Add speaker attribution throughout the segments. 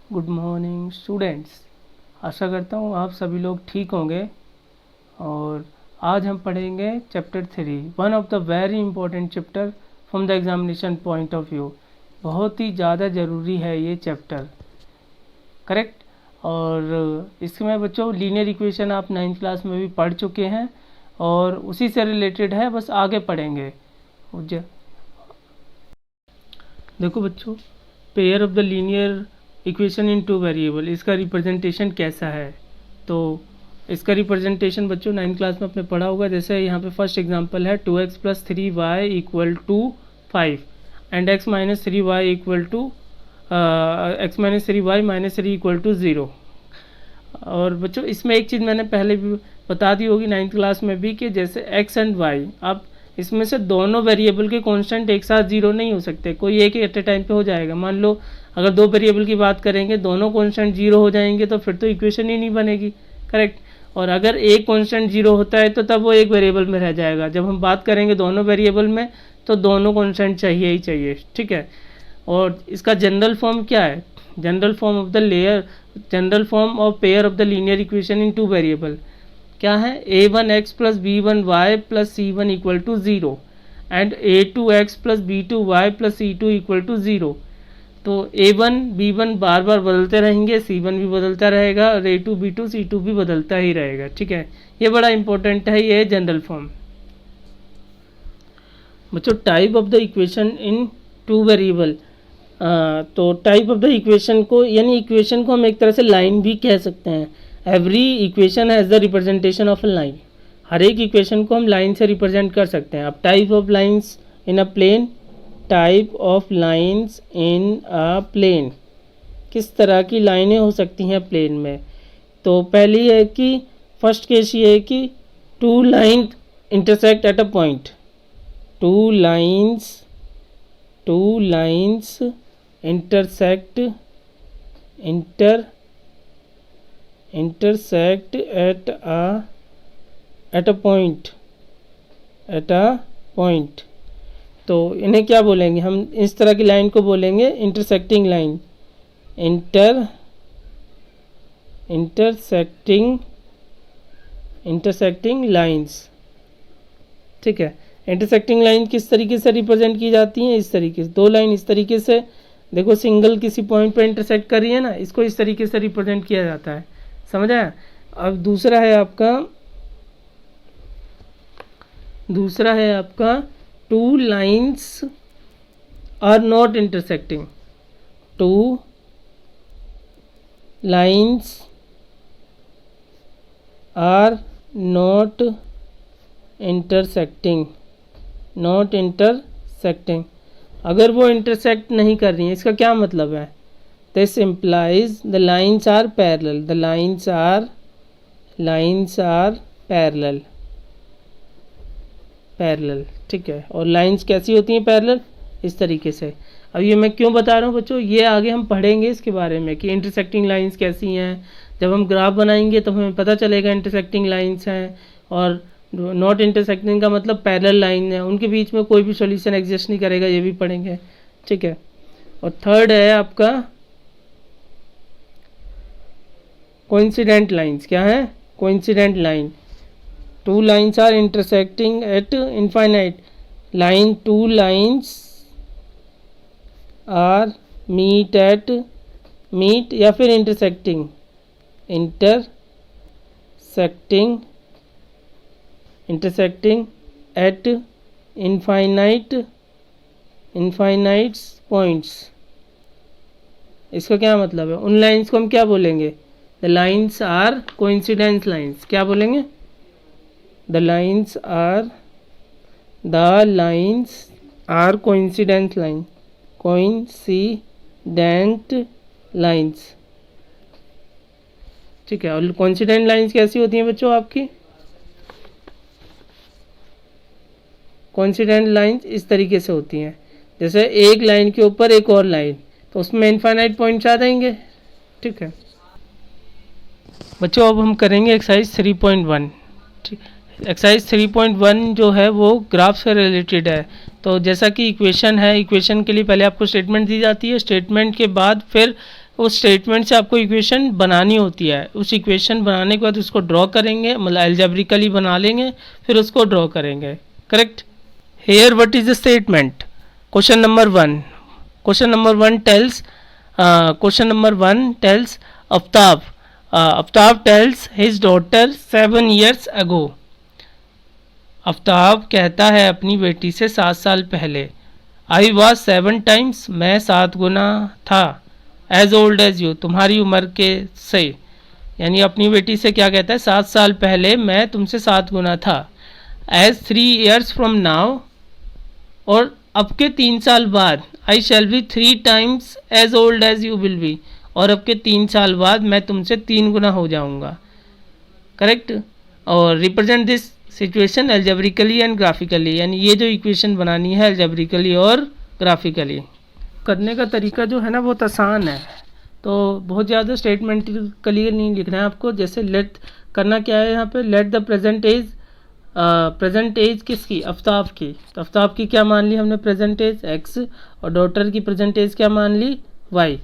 Speaker 1: Good morning students. आशा करता हूँ आप सभी लोग ठीक होंगे। और आज हम पढ़ेंगे chapter 3, one of the very important chapter from the examination point of view. बहुत ही ज़्यादा ज़रूरी है ये चैप्टर, करेक्ट। और इसमें बच्चों लीनियर इक्वेशन आप 9th क्लास में भी पढ़ चुके हैं और उसी से रिलेटेड है, बस आगे पढ़ेंगे। देखो बच्चों, pair of the linear equation in two variable, इसका रिप्रेजेंटेशन कैसा है। तो इसका रिप्रेजेंटेशन बच्चों 9th क्लास में आपने पढ़ा होगा। जैसे यहाँ पे फर्स्ट एग्जांपल है 2x + 3y = 5 and x - 3y equal to x - 3y - 3 = 0। और बच्चों इसमें एक चीज़ मैंने पहले भी बता दी होगी 9th क्लास में भी, कि जैसे x एंड y, अब इसमें से दोनों वेरिएबल के कांस्टेंट एक साथ जीरो नहीं हो सकते, कोई एक एट ए टाइम पे हो जाएगा। मान लो अगर दो वेरिएबल की बात करेंगे, दोनों कांस्टेंट जीरो हो जाएंगे तो फिर तो इक्वेशन ही नहीं बनेगी, करेक्ट। और अगर एक कांस्टेंट जीरो होता है तो तब वो एक वेरिएबल में रह जाएगा। जब हम बात करेंगे दोनों वेरिएबल में तो दोनों कांस्टेंट चाहिए ही चाहिए, ठीक है। और इसका जनरल फॉर्म क्या है? General form of pair of the linear equation in two variable क्या है? a1x + b1y + c1 = 0 and a2x + b2y + c2 = 0। तो a1 b1 बार बार बदलते रहेंगे, c1 भी बदलता रहेगा और a2 b2 c2 भी बदलता ही रहेगा, ठीक है। ये बड़ा इंपॉर्टेंट है, ये जनरल फॉर्म। बच्चों type of the equation in two variable, तो टाइप ऑफ द इक्वेशन को, यानी इक्वेशन को हम एक तरह से लाइन भी कह सकते हैं। Every equation has the representation of a line. हर एक इक्वेशन को हम लाइन से रिप्रेजेंट कर सकते हैं। अब type of lines in a plane, type of lines in a plane, किस तरह की लाइनें हो सकती हैं प्लेन में। तो पहली है कि फर्स्ट केस ये है कि two line intersect at a point. Two lines intersect at a point। तो इन्हें क्या बोलेंगे हम? इस तरह की लाइन को बोलेंगे इंटरसेक्टिंग लाइन। इंटरसेक्टिंग लाइंस, ठीक है। इंटरसेक्टिंग लाइन किस तरीके से रिप्रेजेंट की जाती हैं? इस तरीके से, दो लाइन इस तरीके से, देखो सिंगल किसी पॉइंट पर इंटरसेक्ट कर रही है ना, इसको इस तरीके से रिप्रेजेंट किया जाता है, समझ आया। अब दूसरा है आपका two lines are not intersecting. Two lines are not intersecting. अगर वो इंटरसेक्ट नहीं कर रही है, इसका क्या मतलब है? This implies the lines are parallel. The lines are parallel, ठीक है। और लाइन्स कैसी होती हैं पैरेलल? इस तरीके से। अब ये मैं क्यों बता रहा हूँ बच्चों, ये आगे हम पढ़ेंगे इसके बारे में कि इंटरसेक्टिंग लाइन्स कैसी हैं। जब हम ग्राफ बनाएंगे तो हमें पता चलेगा इंटरसेक्टिंग लाइन्स हैं, और नॉट इंटरसेक्टिंग का मतलब पैरेलल लाइन है, उनके बीच में कोई भी सॉल्यूशन एग्जिस्ट नहीं करेगा, ये भी पढ़ेंगे, ठीक है। और थर्ड है आपका कोइंसिडेंट लाइंस। क्या है? Coincident line. Two lines are intersecting at infinite line. Two lines are meet या फिर इंटरसेक्टिंग एट इनफाइनाइट पॉइंट्स। इसका क्या मतलब है? उन लाइंस को हम क्या बोलेंगे? The lines are coincidence lines. क्या बोलेंगे? The lines are coincident lines, ठीक है। और कोइंसिडेंट लाइंस कैसी होती हैं बच्चों आपकी? कोइंसिडेंट लाइंस इस तरीके से होती हैं, जैसे एक लाइन के ऊपर एक और लाइन, तो उसमें इनफाइनाइट पॉइंट्स आ जाएंगे, ठीक है बच्चों। अब हम करेंगे एक्सरसाइज 3.1। एक्सरसाइज 3.1 जो है वो ग्राफ से रिलेटेड है। तो जैसा कि इक्वेशन है, इक्वेशन के लिए पहले आपको स्टेटमेंट दी जाती है, स्टेटमेंट के बाद फिर उस स्टेटमेंट से आपको इक्वेशन बनानी होती है। उस इक्वेशन बनाने के बाद उसको ड्रॉ करेंगे, मतलब एल्जेब्रिकली बना लेंगे, फिर उसको ड्रॉ करेंगे। Correct. Here what is the statement? Question number one tells Aftab tells his daughter 7 years ago। Aftab कहता है अपनी बेटी से 7 साल पहले। आई वॉज 7 टाइम्स, मैं 7 गुना था। एज ओल्ड एज यू, तुम्हारी उम्र के से, यानी अपनी बेटी से क्या कहता है, 7 साल पहले मैं तुमसे 7 गुना था। एज 3 years फ्रॉम नाउ, और अब के 3 साल बाद, I shall be 3 times as old as you will be, और अब के 3 साल बाद मैं तुमसे 3 गुना हो जाऊंगा। करेक्ट। और represent this situation algebraically and graphically, यानी ये जो इक्वेशन बनानी है एल्जेब्रिकली और ग्राफिकली। करने का तरीका जो है ना बहुत आसान है, तो बहुत ज़्यादा स्टेटमेंटिकली नहीं लिखना है आपको। जैसे लेट करना क्या है यहाँ पे, लेट द प्रेजेंट एज किसकी, आफ्ताब की। तो आफ्ताब की क्या मान ली हमने, प्रेजेंट एज x, और डॉटर की प्रेजेंट एज क्या मान ली, y।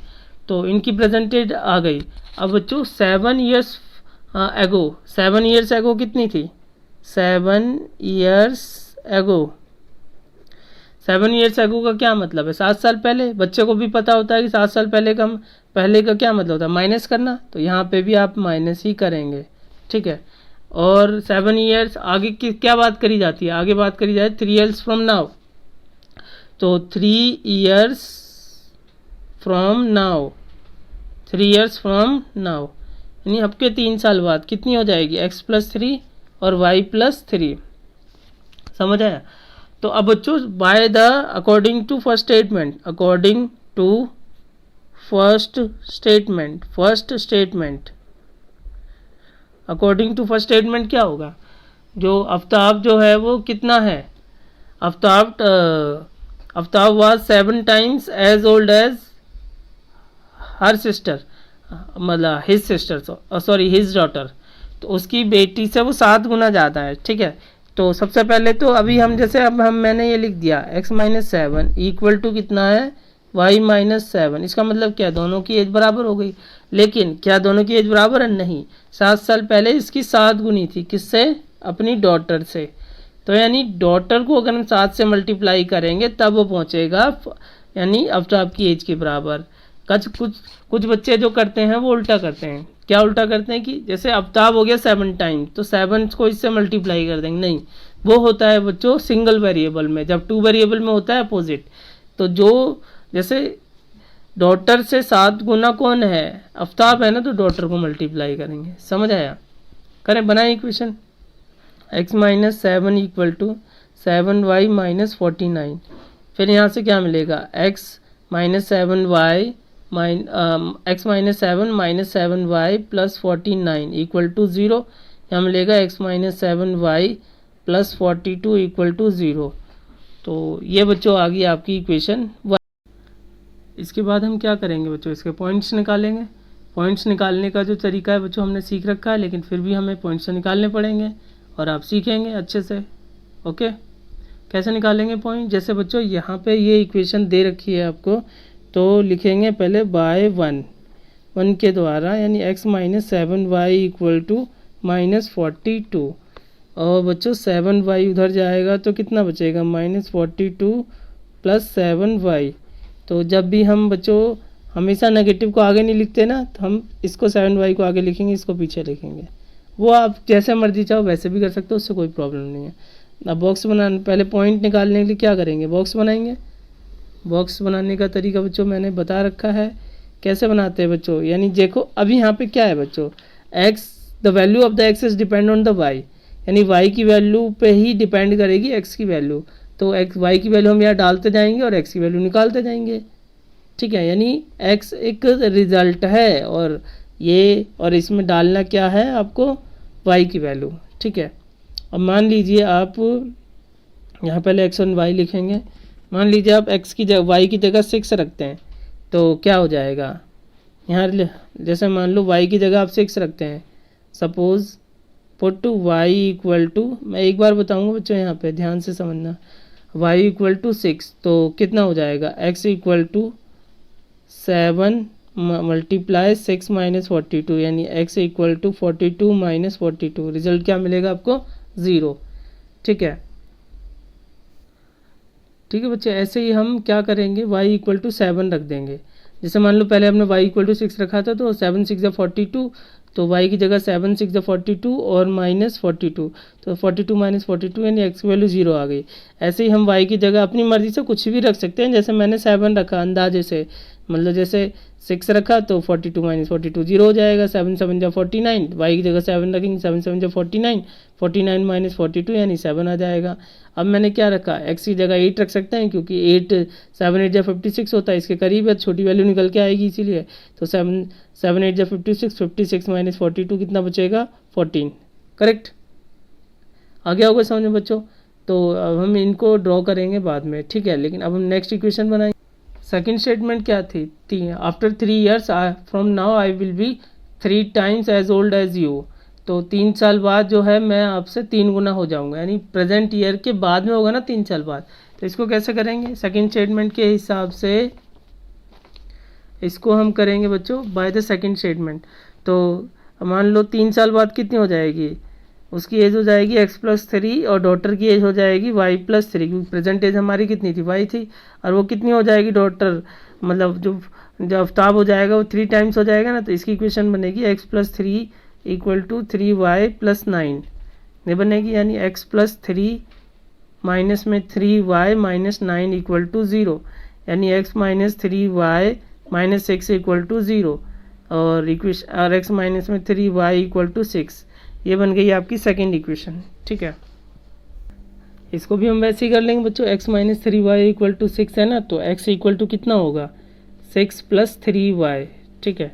Speaker 1: तो इनकी प्रेजेंट एज आ गई। अब बच्चों 7 years एगो, 7 years एगो कितनी थी, 7 years एगो। 7 years एगो का क्या मतलब है, 7 साल पहले। बच्चे को भी पता होता है कि 7 साल पहले का क्या मतलब होता है, माइनस करना। तो यहाँ पे भी आप माइनस ही करेंगे, ठीक है। और 7 years आगे की क्या बात करी जाती है, आगे बात करी जाए 3 years फ्रॉम नाउ। तो 3 years from now, 3 years from now, यानी अब के 3 साल बाद कितनी हो जाएगी, x + 3 और y + 3। समझ आया। तो अब बच्चों by the according to first statement, according to first statement according to first statement क्या होगा, जो आफ्ताब जो है वो कितना है, Aftab was 7 times as old as her sister, मतलब his sister, sorry his daughter. तो उसकी बेटी से वो 7 गुना ज़्यादा है, ठीक है। तो सबसे पहले तो अभी हम जैसे अब मैंने ये लिख दिया x - 7 इक्वल टू कितना है, y - 7। इसका मतलब क्या, दोनों की एज बराबर हो गई। लेकिन क्या दोनों की एज बराबर है, नहीं। 7 साल पहले इसकी 7 गुनी थी, किससे, अपनी डॉटर से। तो यानी डॉटर को अगर हम 7 से मल्टीप्लाई करेंगे तब वो पहुंचेगा, यानी आफ्ताब की एज के बराबर। कुछ बच्चे जो करते हैं वो उल्टा करते हैं। क्या उल्टा करते हैं कि जैसे आफ्ताब हो गया 7 टाइम, तो 7 को इससे मल्टीप्लाई कर देंगे, नहीं। वो होता है बच्चों सिंगल वेरिएबल में, जब 2 वेरिएबल में होता है अपोजिट। तो जो जैसे डॉटर से 7 गुना कौन है, आफ्ताब है ना, तो डॉटर को मल्टीप्लाई करेंगे। समझ आया। करें, बनाए equation. x - 7 equal to 7y - 49। फिर यहाँ से क्या मिलेगा, x - 7y + 49 इक्वल टू 0। यहाँ मिलेगा x - 7y + 42 इक्वल टू 0। तो ये बच्चों आ गई आपकी इक्वेशन 1। इसके बाद हम क्या करेंगे बच्चों, इसके पॉइंट्स निकालेंगे। पॉइंट्स निकालने का जो तरीका है बच्चों हमने सीख रखा है, लेकिन फिर भी हमें पॉइंट्स निकालने पड़ेंगे और आप सीखेंगे अच्छे से। ओके, कैसे निकालेंगे पॉइंट, जैसे बच्चों यहाँ पे ये इक्वेशन दे रखी है आपको, तो लिखेंगे पहले बाय 1 के द्वारा, यानी x - 7y इक्वल टू -42। और बच्चों 7y उधर जाएगा तो कितना बचेगा, -42 + 7y। तो जब भी हम बच्चों हमेशा नेगेटिव को आगे नहीं लिखते ना, तो हम इसको 7y को आगे लिखेंगे, इसको पीछे लिखेंगे। वो आप जैसे मर्जी चाहो वैसे भी कर सकते हो, उससे कोई प्रॉब्लम नहीं है। अब बॉक्स बनाने, पहले पॉइंट निकालने के लिए क्या करेंगे, बॉक्स बनाएंगे। बॉक्स बनाने का तरीका बच्चों मैंने बता रखा है, कैसे बनाते हैं बच्चों। यानी देखो अभी यहाँ पे क्या है बच्चों, x, the value of the x is depend on the y, यानी y की वैल्यू पे ही डिपेंड करेगी x की वैल्यू। तो y की वैल्यू हम यहाँ डालते जाएंगे और x की वैल्यू निकालते जाएंगे, ठीक है। यानी x एक रिजल्ट है और ये, और इसमें डालना क्या है आपको, y की वैल्यू, ठीक है। अब मान लीजिए आप यहाँ पहले x और y लिखेंगे। मान लीजिए आप x की जगह y की जगह 6 रखते हैं, तो क्या हो जाएगा, यहाँ जैसे मान लो y की जगह आप 6 रखते हैं, suppose put y equal to, मैं एक बार बताऊंगा बच्चों, यहाँ पे ध्यान से समझना, y = 6, तो कितना हो जाएगा, x = 7 मल्टीप्लाई 6 माइनस 42 यानी x equal to 42 minus 42। Result क्या मिलेगा आपको? 0। ठीक है, ठीक है बच्चे। ऐसे ही हम क्या करेंगे, y इक्वल टू 7 रख देंगे। जैसे मान लो पहले हमने y इक्वल टू 6 रखा था, तो 7 6 42, तो y की जगह 7 6 42 और माइनस 42, तो 42 माइनस 42 यानी x की वैल्यू 0 आ गई। ऐसे ही हम y की जगह अपनी मर्जी से कुछ भी रख सकते हैं। जैसे मैंने 7 रखा अंदाजे से, मतलब जैसे 6 रखा तो 42 माइनस 42 0 हो जाएगा। 7 7 जा 49, वाई की जगह 7 रखेंगे, 7 7 जा 49, 49 माइनस 42 यानी 7 आ जाएगा। अब मैंने क्या रखा, x की जगह 8 रख सकते हैं, क्योंकि 8 7 8 जा 56 होता है, इसके करीब है, छोटी वैल्यू निकल के आएगी इसीलिए। तो 7 7 8 जा 56, 56 माइनस 42 कितना बचेगा? 14। करेक्ट, आ गया होगा समझ में बच्चों। तो अब हम इनको ड्रॉ करेंगे बाद में, ठीक है। लेकिन अब हम नेक्स्ट इक्वेशन बनाएंगे। सेकंड स्टेटमेंट क्या थी? After 3 years from now I will be 3 times as old as you. तो 3 साल बाद जो है मैं आपसे 3 गुना हो जाऊंगा, यानी प्रेजेंट ईयर के बाद में होगा ना 3 साल बाद। तो इसको कैसे करेंगे? सेकंड स्टेटमेंट के हिसाब से इसको हम करेंगे बच्चों बाय द सेकंड स्टेटमेंट। तो मान लो 3 साल बाद कितनी हो जाएगी, उसकी एज हो जाएगी x+3 और डॉटर की एज हो जाएगी y+3, क्योंकि प्रेजेंट एज हमारी कितनी थी? y थी। और वो कितनी हो जाएगी डॉटर, मतलब जो आफ्ताब हो जाएगा वो 3 टाइम्स हो जाएगा ना। तो इसकी इक्वेशन बनेगी x+3 इक्वल टू 3y+9, ये बनेगी, यानी x+3 माइनस में 3y माइनस 9 इक्वल टू 0, यानी x minus 3y minus 6 equal to 0 और x माइनस में 3y इक्वल टू 6। ये बन गई आपकी सेकेंड इक्वेशन, ठीक है। इसको भी हम वैसे ही कर लेंगे बच्चों। x minus 3y equal to 6 है ना, तो x इक्वल टू कितना होगा? 6 प्लस 3y, ठीक है।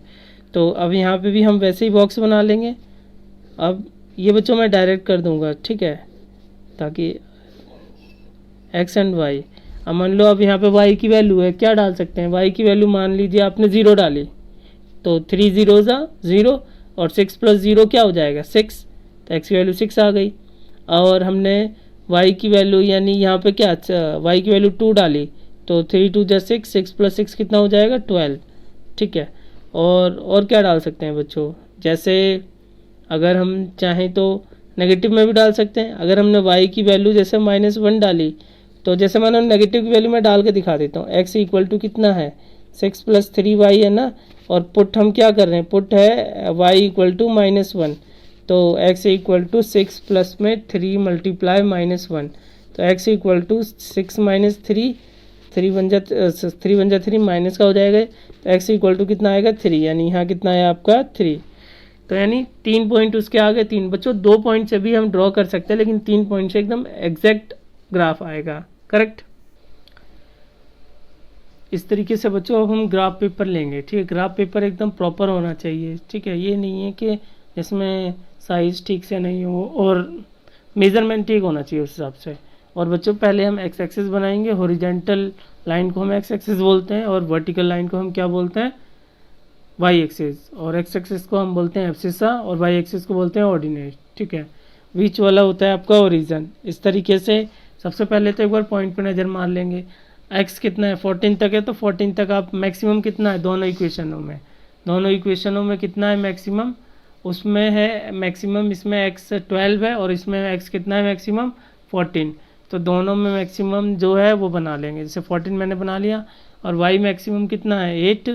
Speaker 1: तो अब यहाँ पे भी हम वैसे ही बॉक्स बना लेंगे। अब ये बच्चों मैं डायरेक्ट कर दूंगा, ठीक है, ताकि x एंड y। अब मान लो अब यहाँ पे y की वैल्यू है, क्या डाल सकते हैं? y की वैल्यू मान लीजिए आपने 0 डाली, तो 3 0 0 और 6 प्लस 0 क्या हो जाएगा? 6, तो x की वैल्यू 6 आ गई। और हमने y की वैल्यू यानी यहाँ पे क्या, y की वैल्यू 2 डाली, तो 3 2 जा 6, 6 प्लस 6 कितना हो जाएगा? 12, ठीक है। और क्या डाल सकते हैं बच्चों? जैसे अगर हम चाहें तो नेगेटिव में भी डाल सकते हैं। अगर हमने y की वैल्यू जैसे -1 डाली, तो जैसे मैंने नेगेटिव की वैल्यू मैं डाल के दिखा देता हूँ। x इक्वल टू कितना है? 6 प्लस 3y है ना, और पुट हम क्या कर रहे हैं? पुट है y इक्वल टू -1, तो x इक्वल टू 6 प्लस में 3 मल्टीप्लाई -1, तो x इक्वल टू 6 माइनस 3, 3 बन जा 3 माइनस का हो जाएगा, तो x इक्वल टू कितना आएगा? 3, यानी यहाँ कितना है आपका? 3। तो यानी 3 पॉइंट उसके आगे 3। बच्चों 2 पॉइंट से भी हम ड्रॉ कर सकते हैं, लेकिन 3 पॉइंट से एकदम एग्जैक्ट ग्राफ आएगा। करेक्ट, इस तरीके से बच्चों अब हम ग्राफ पेपर लेंगे, ठीक है। ग्राफ पेपर एकदम प्रॉपर होना चाहिए, ठीक है। ये नहीं है कि जिसमें साइज ठीक से नहीं हो और मेजरमेंट ठीक होना चाहिए उस हिसाब से। और बच्चों पहले हम एक्स एक्सिस बनाएंगे, हॉरिजॉन्टल लाइन को हम एक्स एक्सिस बोलते हैं और वर्टिकल लाइन को हम क्या बोलते हैं? Y axis. और एक्स एक्सिस को हम बोलते हैं एब्सिसा और वाई एक्सिस को बोलते हैं ऑर्डिनेट, ठीक है। बीच वाला होता है आपका ओरिजन। इस तरीके से सबसे पहले तो एक बार पॉइंट पर नज़र मार लेंगे। x कितना है? 14 तक है, तो 14 तक आप मैक्सिमम कितना है दोनों इक्वेशनों में कितना है मैक्सिमम? उसमें है मैक्सिमम, इसमें x 12 है और इसमें x कितना है मैक्सिमम? 14। तो दोनों में मैक्सिमम जो है वो बना लेंगे। जैसे 14 मैंने बना लिया, और y मैक्सिमम कितना है? 8,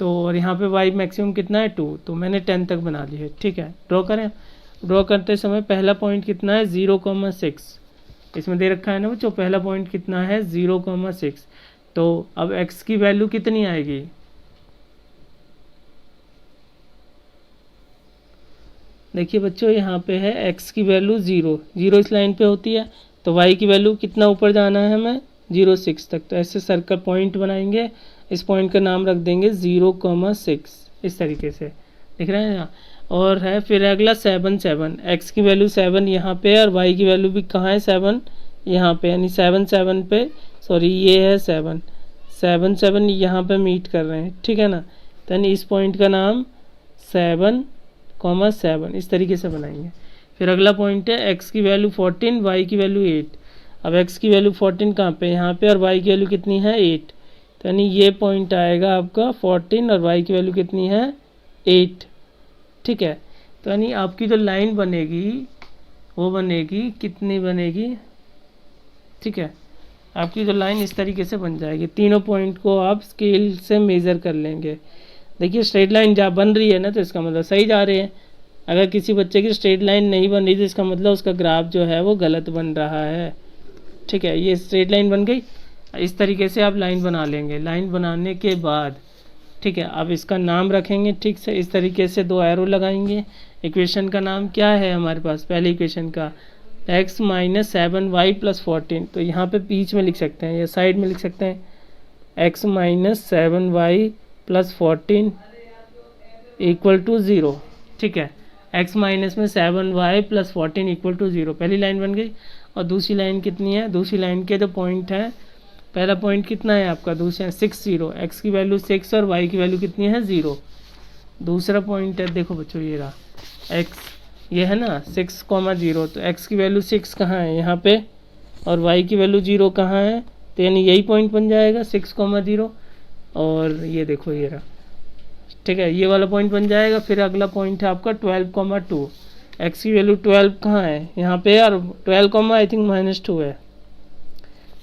Speaker 1: तो और यहाँ पे y मैक्सिमम कितना है? 2, तो मैंने 10 तक बना लिया, ठीक है। ड्रॉ करें। ड्रॉ करते समय पहला पॉइंट कितना है? 0,6, इसमें दे रखा है ना बच्चों। पहला पॉइंट कितना है? 0,6। तो अब x की वैल्यू कितनी आएगी? देखिए बच्चों यहाँ पे है x की वैल्यू 0 इस लाइन पे होती है, तो y की वैल्यू कितना ऊपर जाना है हमें? 0,6 तक। तो ऐसे सर्कल पॉइंट बनाएंगे, इस पॉइंट का नाम रख देंगे 0,6, इस तरीके से दिख रहे हैं यहाँ। और है फिर अगला 7 x की वैल्यू 7 यहाँ पे है और y की वैल्यू भी कहाँ है? 7 यहाँ पे, यानी 7 पे, सॉरी ये है 7 यहाँ पे मीट कर रहे हैं, ठीक है ना। तो यानी इस पॉइंट का नाम 7,7 इस तरीके से बनाएंगे। फिर अगला पॉइंट है x की वैल्यू 14, y की वैल्यू 8। अब x की वैल्यू 14 कहाँ पे? यहाँ पे, और y की वैल्यू कितनी है? 8। तो यानी ये पॉइंट आएगा आपका 14 और y की वैल्यू कितनी है 8। ठीक है, तो यानी आपकी जो लाइन बनेगी वो बनेगी कितनी बनेगी, ठीक है, आपकी जो लाइन इस तरीके से बन जाएगी। तीनों पॉइंट को आप स्केल से मेज़र कर लेंगे। देखिए स्ट्रेट लाइन जहाँ बन रही है ना, तो इसका मतलब सही जा रहे हैं। अगर किसी बच्चे की स्ट्रेट लाइन नहीं बन रही तो इसका मतलब उसका ग्राफ जो है वो गलत बन रहा है। ठीक है, ये स्ट्रेट लाइन बन गई। इस तरीके से आप लाइन बना लेंगे। लाइन बनाने के बाद ठीक है, अब इसका नाम रखेंगे ठीक से, इस तरीके से 2 एरो लगाएंगे। इक्वेशन का नाम क्या है हमारे पास, पहले इक्वेशन का x माइनस 7y प्लस 14, तो यहाँ पे बीच में लिख सकते हैं या साइड में लिख सकते हैं x minus 7y plus 14 equal to 0। ठीक है, x माइनस में 7y प्लस 14 इक्वल टू 0, पहली लाइन बन गई। और दूसरी लाइन कितनी है, दूसरी लाइन के जो पॉइंट है, पहला पॉइंट कितना है आपका, दूसरा 6 0, x की वैल्यू 6 और y की वैल्यू कितनी है 0। दूसरा पॉइंट है, देखो बच्चों ये रहा x, ये है ना 6, 0, तो x की वैल्यू 6 कहाँ है यहाँ पे, और y की वैल्यू 0 कहाँ है, तो यानी यही पॉइंट बन जाएगा 6, 0। और ये देखो ये रहा, ठीक है, ये वाला पॉइंट बन जाएगा। फिर अगला पॉइंट है आपका 12, 2, x की वैल्यू 12 कहाँ है यहाँ पे, और 12, आई थिंक -2 है,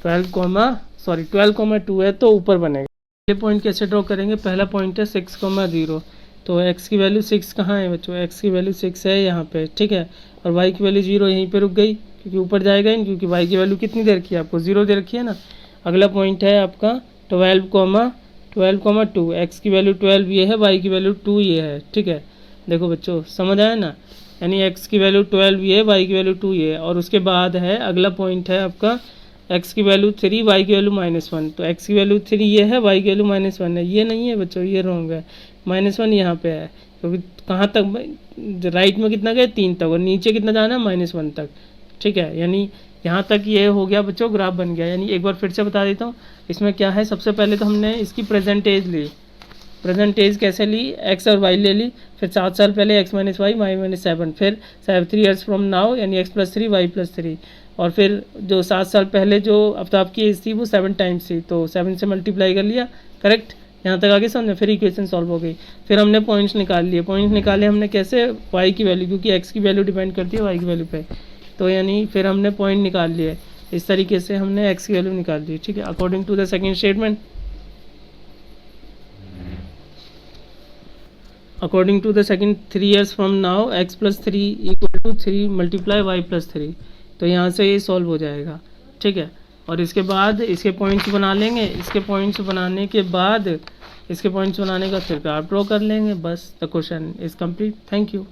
Speaker 1: 12, 2 है, तो ऊपर बनेगा। ये पॉइंट कैसे ड्रॉ करेंगे, पहला पॉइंट है 6, 0, तो x की वैल्यू 6 कहाँ है बच्चों, x की वैल्यू 6 है यहाँ पे। ठीक है, और y की वैल्यू 0 यहीं पे रुक गई, क्योंकि ऊपर जाएगा ही, क्योंकि y की वैल्यू कितनी दे रखी है आपको, 0 दे रखी है ना। अगला पॉइंट है आपका 12, 2, x की वैल्यू 12 ये है, y की वैल्यू 2 ये है। ठीक है, देखो बच्चों समझ आया ना, यानी x की वैल्यू 12 ये है, y की वैल्यू 2 ये है। और उसके बाद है अगला पॉइंट है आपका x की वैल्यू 3, y की वैल्यू -1, तो x की वैल्यू 3 ये है, y की वैल्यू -1 है। ये नहीं है बच्चों, ये रॉन्ग है, -1 यहाँ पे है, क्योंकि कहाँ तक, राइट में कितना गया 3 तक, और नीचे कितना जाना है -1 तक। ठीक है, यानी यहाँ तक ये हो गया बच्चों, ग्राफ बन गया। यानी एक बार फिर से बता देता हूँ, इसमें क्या है, सबसे पहले तो हमने इसकी प्रेजेंट एज ली। प्रेजेंट एज कैसे ली, x और y ले ली, फिर 7 साल पहले x minus Y, y minus 7, फिर 3 ईयर्स फ्रॉम नाउ यानी x + 3 y + 3, और फिर जो 7 साल पहले जो अब तो आपकी एज थी वो 7 टाइम्स थी, तो 7 से मल्टीप्लाई कर लिया। करेक्ट, यहाँ तक आगे समझे, फिर इक्वेशन सॉल्व हो गई। फिर हमने पॉइंट्स निकाल लिए। पॉइंट्स निकाले हमने कैसे, y की वैल्यू, क्योंकि x की वैल्यू डिपेंड करती है y की वैल्यू पे, तो यानी फिर हमने पॉइंट निकाल लिए। इस तरीके से हमने x की वैल्यू निकाल दी। ठीक है, according to the second statement, according to the second 3 years from now x + 3 equal to 3 × y + 3, तो यहाँ से ये सॉल्व हो जाएगा। ठीक है, और इसके बाद इसके पॉइंट्स बना लेंगे। इसके पॉइंट्स बनाने के बाद, इसके पॉइंट्स बनाने का फिर ग्राफ ड्रॉ कर लेंगे। बस the question is complete. Thank you.